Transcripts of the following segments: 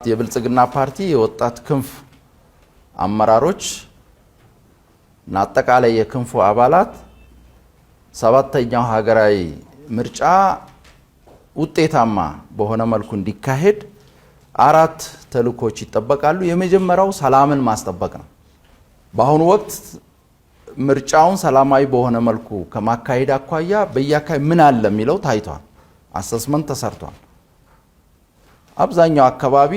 የብልጽግና ፓርቲ የወጣት ክንፍ አመራሮች እና አጠቃላይ የክንፉ አባላት ሰባተኛው ሀገራዊ ምርጫ ውጤታማ በሆነ መልኩ እንዲካሄድ አራት ተልእኮች ይጠበቃሉ። የመጀመሪያው ሰላምን ማስጠበቅ ነው። በአሁኑ ወቅት ምርጫውን ሰላማዊ በሆነ መልኩ ከማካሄድ አኳያ በየአካባቢ ምን አለ የሚለው ታይቷል። አሰስመንት ተሰርቷል። አብዛኛው አካባቢ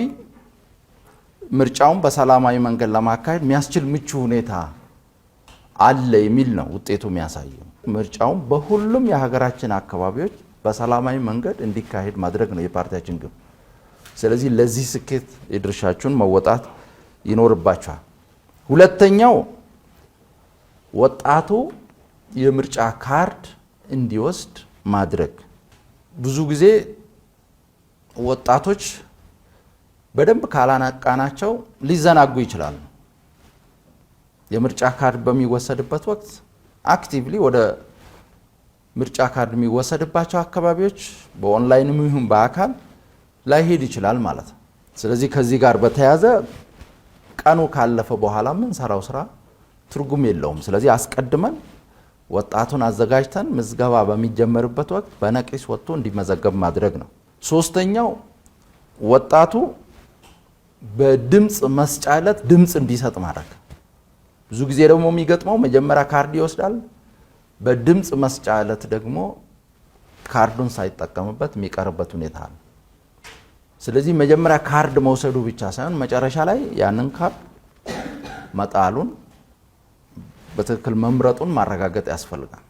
ምርጫውን በሰላማዊ መንገድ ለማካሄድ የሚያስችል ምቹ ሁኔታ አለ የሚል ነው ውጤቱ የሚያሳየው። ምርጫውን በሁሉም የሀገራችን አካባቢዎች በሰላማዊ መንገድ እንዲካሄድ ማድረግ ነው የፓርቲያችን ግብ። ስለዚህ ለዚህ ስኬት የድርሻችሁን መወጣት ይኖርባችኋል። ሁለተኛው ወጣቱ የምርጫ ካርድ እንዲወስድ ማድረግ። ብዙ ጊዜ ወጣቶች በደንብ ካላናቃናቸው ሊዘናጉ ይችላሉ። የምርጫ ካርድ በሚወሰድበት ወቅት አክቲቭሊ ወደ ምርጫ ካርድ የሚወሰድባቸው አካባቢዎች በኦንላይንም ይሁን በአካል ላይሄድ ይችላል ማለት ነው። ስለዚህ ከዚህ ጋር በተያያዘ ቀኑ ካለፈ በኋላ የምንሰራው ስራ ትርጉም የለውም። ስለዚህ አስቀድመን ወጣቱን አዘጋጅተን ምዝገባ በሚጀመርበት ወቅት በነቂስ ወጥቶ እንዲመዘገብ ማድረግ ነው። ሶስተኛው ወጣቱ በድምጽ መስጫ ዕለት ድምጽ እንዲሰጥ ማድረግ። ብዙ ጊዜ ደግሞ የሚገጥመው መጀመሪያ ካርድ ይወስዳል፣ በድምጽ መስጫ ዕለት ደግሞ ካርዱን ሳይጠቀምበት የሚቀርበት ሁኔታ አለ። ስለዚህ መጀመሪያ ካርድ መውሰዱ ብቻ ሳይሆን መጨረሻ ላይ ያንን ካርድ መጣሉን በትክክል መምረጡን ማረጋገጥ ያስፈልጋል።